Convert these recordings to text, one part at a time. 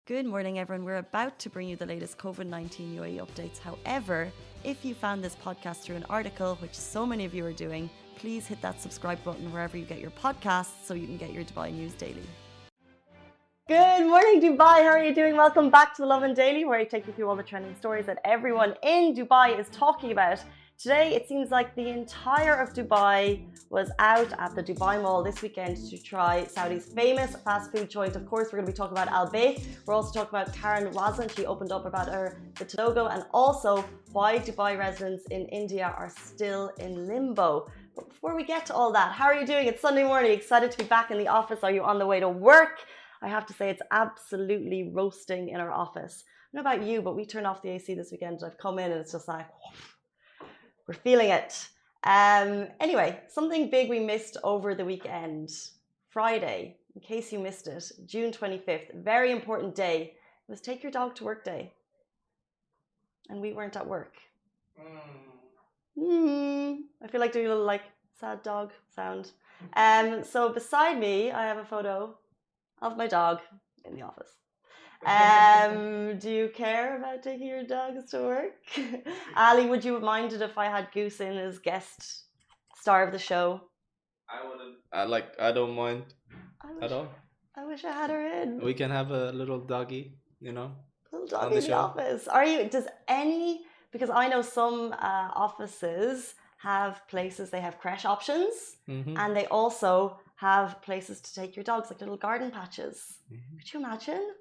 Good morning, everyone. We're about to bring you the latest COVID-19 UAE updates. However, if you found this podcast through an article, which so many of you are doing, please hit that subscribe button wherever you get your podcasts so you can get your Dubai news daily. Good morning, Dubai. How are you doing? Welcome back to the Lovin Daily, where I take you through all the trending stories that everyone in Dubai is talking about. Today, it seems like the entire of Dubai was out at the Dubai Mall this weekend to try Saudi's famous fast food joint. Of course, we're going to be talking about Al Bayt. We're also talking about Karen Razan. She opened up about the logo, and also why Dubai residents in India are still in limbo. But before we get to all that, how are you doing? It's Sunday morning. Excited to be back in the office. Are you on the way to work? I have to say it's absolutely roasting in our office. I don't know about you, but we turned off the AC this weekend. I've come in and it's just like, we're feeling it. Anyway, something big we missed over the weekend. Friday, in case you missed it, June 25th, very important day. It was Take Your Dog to Work Day. And we weren't at work. I feel like doing a little like sad dog sound. So beside me, I have a photo of my dog in the office. Do you care about taking your dogs to work? Ali, would you have minded if I had Goose in as guest star of the show? I wouldn't. I don't mind at all. I wish I had her in. We can have a little doggy, Little on doggy the in the show. office. Because I know some offices have places, they have creche options, and they also have places to take your dogs, like little garden patches. Could you imagine?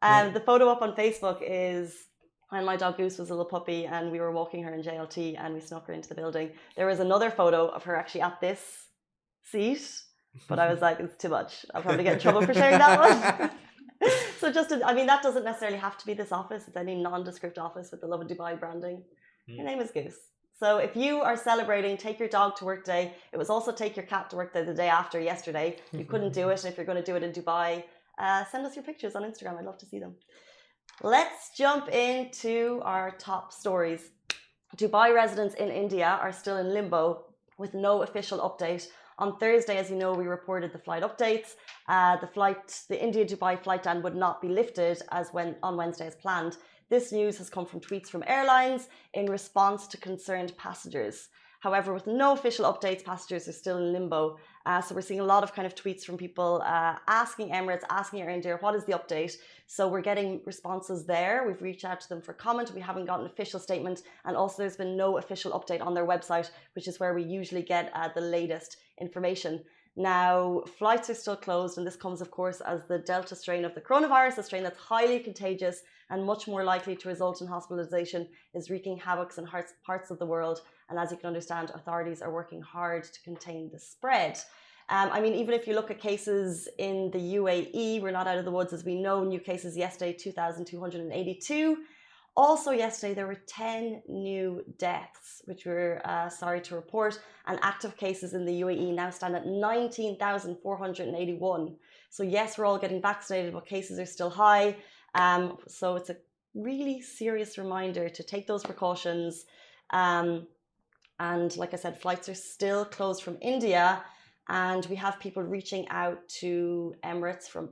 The photo up on Facebook is when my dog Goose was a little puppy and we were walking her in JLT and we snuck her into the building. There was another photo of her actually at this seat, but I was like, it's too much. I'll probably get in trouble for sharing that one. So that doesn't necessarily have to be this office. It's any nondescript office with the Lovin Dubai branding. Her name is Goose. So if you are celebrating Take Your Dog to Work Day, it was also Take Your Cat to Work Day the day after yesterday. You couldn't do it. If you're going to do it in Dubai, send us your pictures on Instagram. I'd love to see them. Let's jump into our top stories. Dubai residents in India are still in limbo with no official update. On Thursday, as you know, we reported the flight updates. The India-Dubai flight ban would not be lifted on Wednesday as planned. This news has come from tweets from airlines in response to concerned passengers. However, with no official updates, passengers are still in limbo. So we're seeing a lot of kind of tweets from people asking Emirates, asking Air India, what is the update? So we're getting responses there. We've reached out to them for comment. We haven't got an official statement. And also there's been no official update on their website, which is where we usually get the latest information. Now, flights are still closed, and this comes, of course, as the Delta strain of the coronavirus, a strain that's highly contagious and much more likely to result in hospitalization, is wreaking havoc in parts of the world. And as you can understand, authorities are working hard to contain the spread. Even if you look at cases in the UAE, we're not out of the woods, as we know. New cases yesterday, 2,282. Also yesterday, there were 10 new deaths, which we're sorry to report, and active cases in the UAE now stand at 19,481. So yes, we're all getting vaccinated, but cases are still high. So it's a really serious reminder to take those precautions. And like I said, flights are still closed from India, and we have people reaching out to Emirates from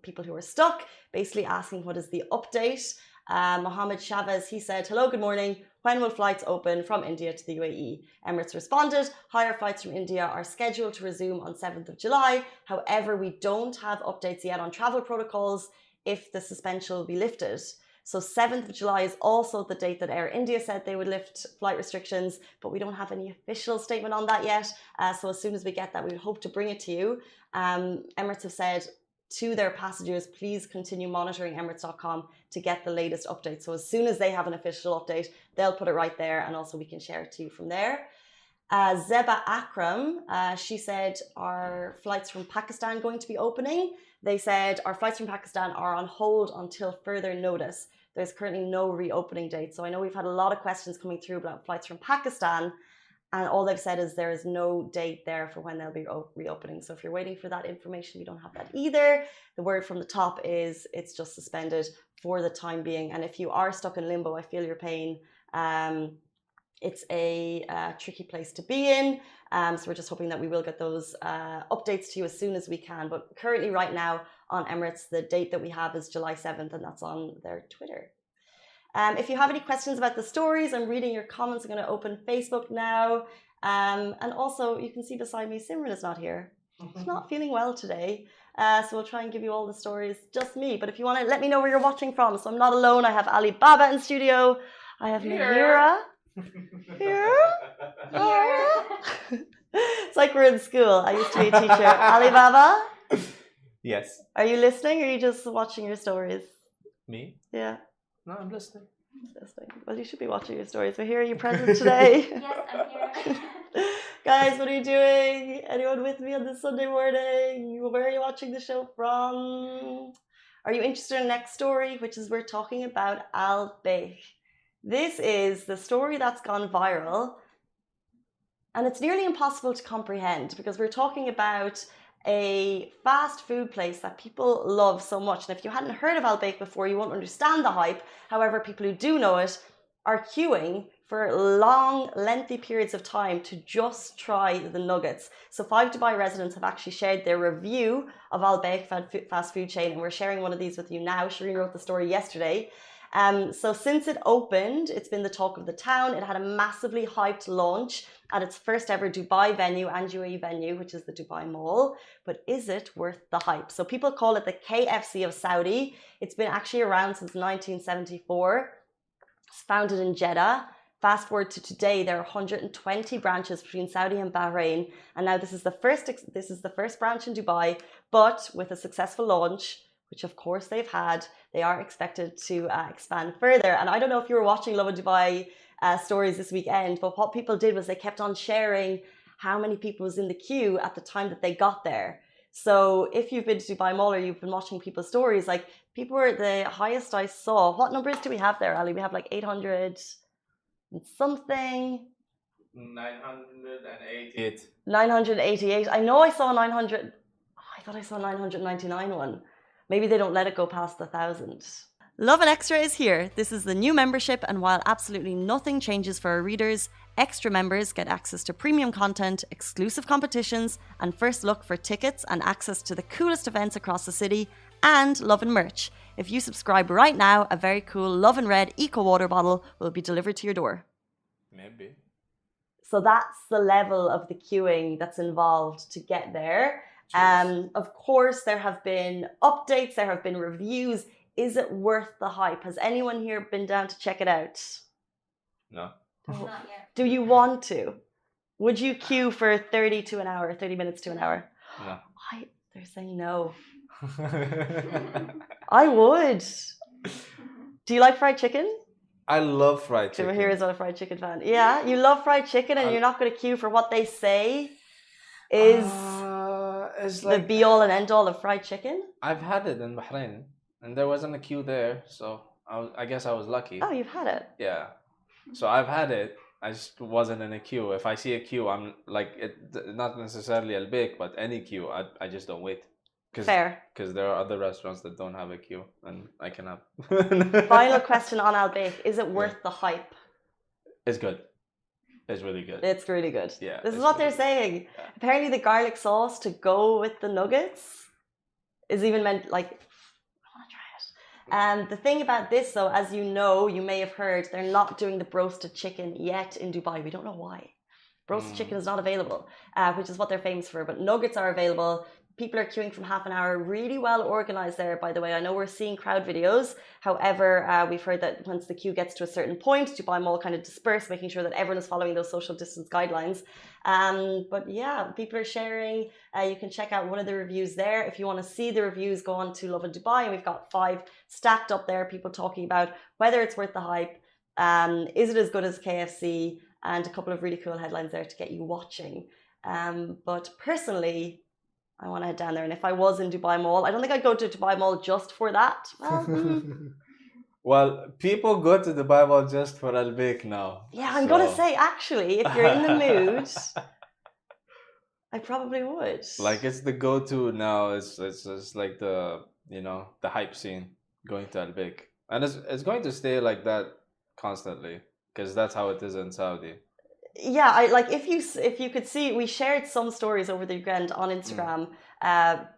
people who are stuck, basically asking what is the update. Mohammed Chavez, he said, hello, good morning. When will flights open from India to the UAE? Emirates responded, higher flights from India are scheduled to resume on 7th of July. However, we don't have updates yet on travel protocols if the suspension will be lifted. So 7th of July is also the date that Air India said they would lift flight restrictions, but we don't have any official statement on that yet. So as soon as we get that, we hope to bring it to you. Emirates have said to their passengers, please continue monitoring Emirates.com to get the latest updates. So as soon as they have an official update, they'll put it right there, and also we can share it to you from there. Zeba Akram, she said, are flights from Pakistan going to be opening? They said, our flights from Pakistan are on hold until further notice. There's currently no reopening date. So I know we've had a lot of questions coming through about flights from Pakistan, and all they've said is there is no date there for when they'll be reopening. So if you're waiting for that information, we don't have that either. The word from the top is it's just suspended for the time being. And if you are stuck in limbo, I feel your pain. It's a tricky place to be in. So we're just hoping that we will get those updates to you as soon as we can. But currently right now, on Emirates. The date that we have is July 7th, and that's on their Twitter. If you have any questions about the stories, I'm reading your comments. I'm going to open Facebook now. And also, you can see beside me, Simran is not here. She's not feeling well today. So we'll try and give you all the stories, just me. But if you want to let me know where you're watching from, so I'm not alone. I have Ali Baba in studio. I have Mahira here. It's like we're in school. I used to be a teacher. Ali Baba? Yes. Are you listening or are you just watching your stories? Me? Yeah. No, I'm listening. Well, you should be watching your stories. But here, are you present today? Yes, I'm here. Guys, what are you doing? Anyone with me on this Sunday morning? Where are you watching the show from? Are you interested in the next story, which is we're talking about Al Baik. This is the story that's gone viral, and it's nearly impossible to comprehend because we're talking about a fast food place that people love so much. And if you hadn't heard of Al Baik before, you won't understand the hype. However, people who do know it are queuing for long, lengthy periods of time to just try the nuggets. So 5 Dubai residents have actually shared their review of Al Baik fast food chain, and we're sharing one of these with you now. Shireen wrote the story yesterday. So since it opened, it's been the talk of the town. It had a massively hyped launch at its first ever Dubai venue and UAE venue, which is the Dubai Mall. But is it worth the hype? So people call it the KFC of Saudi. It's been actually around since 1974. It's founded in Jeddah. Fast forward to today, there are 120 branches between Saudi and Bahrain. And now this is the first branch in Dubai, but with a successful launch, which of course they've had, they are expected to expand further. And I don't know if you were watching Lovin Dubai stories this weekend, but what people did was they kept on sharing how many people was in the queue at the time that they got there. So if you've been to Dubai Mall or you've been watching people's stories, like people were the highest I saw. What numbers do we have there, Ali? We have like 800 and something. 988. 988. I know I saw 900. I thought I saw 999 one. Maybe they don't let it go past 1,000. Lovin Extra is here. This is the new membership, and while absolutely nothing changes for our readers, extra members get access to premium content, exclusive competitions, and first look for tickets and access to the coolest events across the city, and Lovin merch. If you subscribe right now, a very cool Lovin Red Eco Water bottle will be delivered to your door. Maybe. So that's the level of the queuing that's involved to get there. Of course, there have been updates, there have been reviews. Is it worth the hype? Has anyone here been down to check it out? No. Not yet. Do you want to? Would you queue for 30 to an hour, 30 minutes to an hour? No. They're saying no. I would. Do you like fried chicken? I love fried chicken. So here is not a fried chicken fan. Yeah, you love fried chicken and you're not going to queue for what they say is it's the be-all and end-all of fried chicken? I've had it in Bahrain, and there wasn't a queue there, so I guess I was lucky. Oh, you've had it? Yeah. So I've had it. I just wasn't in a queue. If I see a queue, I'm like, not necessarily Al Baik, but any queue, I just don't wait. Fair. Because there are other restaurants that don't have a queue, and I can have. Final question on Al Baik. Is it worth the hype? It's good. It's really good. It's really good. Yeah. This is what they're saying. Yeah. Apparently the garlic sauce to go with the nuggets is even meant like, I want to try it. And the thing about this though, as you know, you may have heard, they're not doing the roasted chicken yet in Dubai. We don't know why. Roasted chicken is not available, which is what they're famous for, but nuggets are available. People are queuing from half an hour, really well organized there, by the way. I know we're seeing crowd videos. However, we've heard that once the queue gets to a certain point, Dubai Mall kind of disperse, making sure that everyone is following those social distance guidelines. But yeah, people are sharing. You can check out one of the reviews there. If you want to see the reviews, go on to Lovin Dubai. And we've got 5 stacked up there, people talking about whether it's worth the hype. Is it as good as KFC? And a couple of really cool headlines there to get you watching. But personally, I want to head down there. And if I was in Dubai Mall, I don't think I'd go to Dubai Mall just for that. Well, people go to Dubai Mall just for Al Baik now. Yeah, I'm going to say, actually, if you're in the mood, I probably would. Like, it's the go-to now. It's just like the hype scene going to Al Baik. And it's going to stay like that constantly because that's how it is in Saudi. Yeah, I like if you could see, we shared some stories over the weekend on Instagram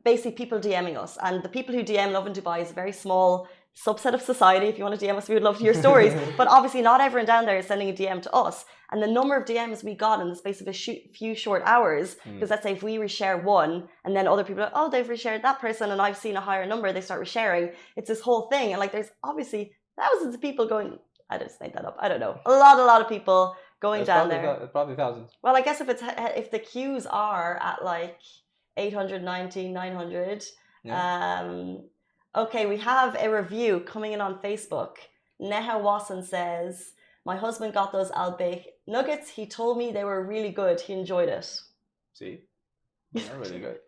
basically people DMing us. And the people who DM Lovin Dubai is a very small subset of society. If you want to DM us, we would love to hear stories. But obviously not everyone down there is sending a DM to us. And the number of DMs we got in the space of a few short hours, because let's say if we reshare one and then other people are, oh, they've reshared that person and I've seen a higher number, they start resharing. It's this whole thing. And like there's obviously thousands of people going, I just made that up, I don't know. A lot of people going down there. Probably thousands. Well, I guess if the queues are at like 890, 900. Yeah. Okay, we have a review coming in on Facebook. Neha Wasson says, my husband got those Albake nuggets. He told me they were really good. He enjoyed it. See? They're really good.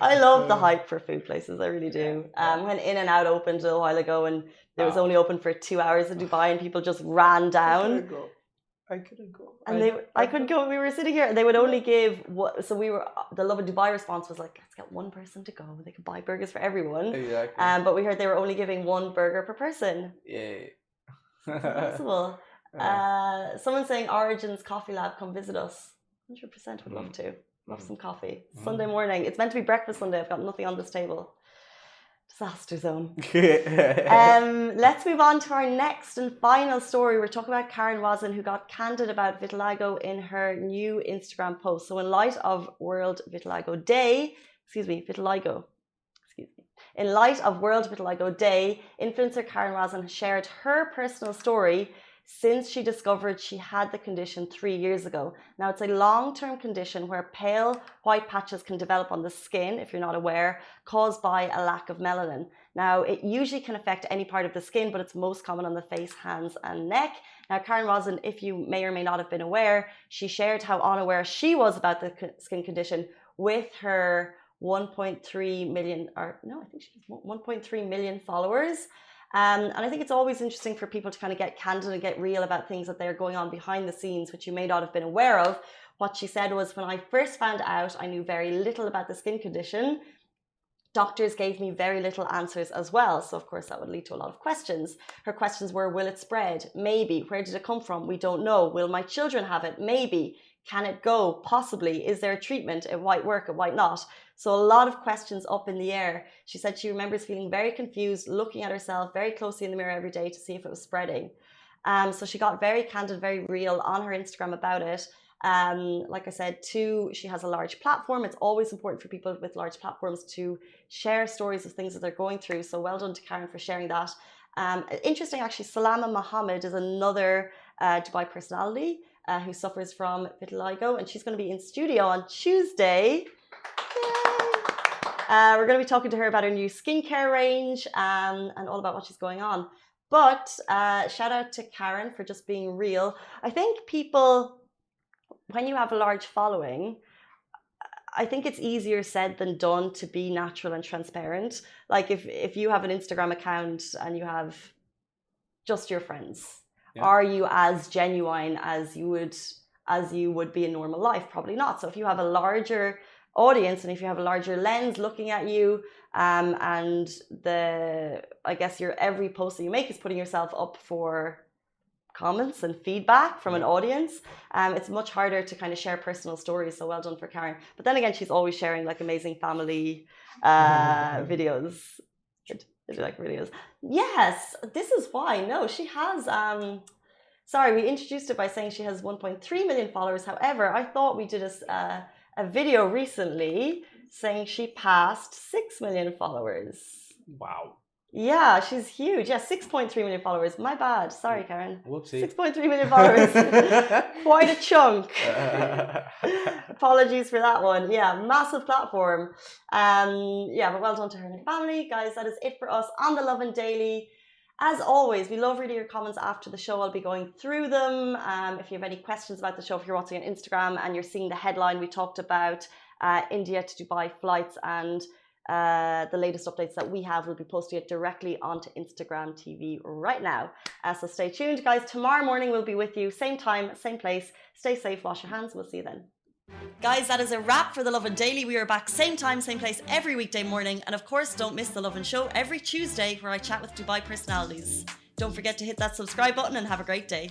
I love the hype for food places. I really do. When In-N-Out opened a little while ago and it was only open for 2 hours in Dubai and people just ran down. I couldn't go. And I couldn't go. We were sitting here and they would only give the Lovin Dubai response was like, let's get one person to go. They could buy burgers for everyone. Exactly. But we heard they were only giving one burger per person. Yay. Impossible. Someone saying Origins Coffee Lab, come visit us. 100% would love to. Love some coffee. Sunday morning. It's meant to be breakfast Sunday. I've got nothing on this table. Disaster zone. Let's move on to our next and final story. We're talking about Karen Rosin, who got candid about vitiligo in her new Instagram post. So in light of World Vitiligo Day, in light of World Vitiligo Day, influencer Karen Rosin has shared her personal story since she discovered she had the condition 3 years ago. Now, it's a long-term condition where pale white patches can develop on the skin, if you're not aware, caused by a lack of melanin. Now, it usually can affect any part of the skin, but it's most common on the face, hands, and neck. Now, Karen Rosin, if you may or may not have been aware, she shared how unaware she was about the skin condition with her 1.3 million, or no, I think she has 1.3 million followers. And I think it's always interesting for people to kind of get candid and get real about things that they're going on behind the scenes, which you may not have been aware of. What she said was, when I first found out, I knew very little about the skin condition. Doctors gave me very little answers as well. So, of course, that would lead to a lot of questions. Her questions were, will it spread? Maybe. Where did it come from? We don't know. Will my children have it? Maybe. Can it go? Possibly. Is there a treatment? It might work, it might not. So a lot of questions up in the air. She said she remembers feeling very confused, looking at herself very closely in the mirror every day to see if it was spreading. So she got very candid, very real on her Instagram about it. Like I said, she has a large platform. It's always important for people with large platforms to share stories of things that they're going through. So well done to Karen for sharing that. Interesting, actually, Salama Mohammed is another Dubai personality who suffers from vitiligo, and she's going to be in studio on Tuesday. We're going to be talking to her about her new skincare range and all about what she's going on. But shout out to Karen for just being real. I think people, when you have a large following, I think it's easier said than done to be natural and transparent. Like if you have an Instagram account and you have just your friends, are you as genuine as you would be in normal life? Probably not. So if you have a larger audience and if you have a larger lens looking at you, and I guess your every post that you make is putting yourself up for comments and feedback from an audience, it's much harder to kind of share personal stories. So well done for Karen. But then again, she's always sharing like amazing family videos. Did you like videos? Yes, this is why. No, she has sorry, we introduced it by saying she has 1.3 million followers. However, I thought we did a video recently saying she passed 6 million followers. Wow. Yeah, she's huge. Yeah, 6.3 million followers. My bad. Sorry, Karen. Whoopsie. 6.3 million followers. Quite a chunk. Apologies for that one. Yeah, massive platform. Yeah, but well done to her and her family. Guys, that is it for us on the Lovin Daily. As always, we love reading your comments after the show. I'll be going through them. If you have any questions about the show, if you're watching on Instagram and you're seeing the headline, we talked about India to Dubai flights, and the latest updates that we have, will be posting it directly onto Instagram TV right now. So stay tuned, guys. Tomorrow morning we'll be with you. Same time, same place. Stay safe, wash your hands. We'll see you then. Guys, that is a wrap for the Lovin Daily. We are back same time, same place every weekday morning. And of course, don't miss the Lovin Show every Tuesday where I chat with Dubai personalities. Don't forget to hit that subscribe button and have a great day.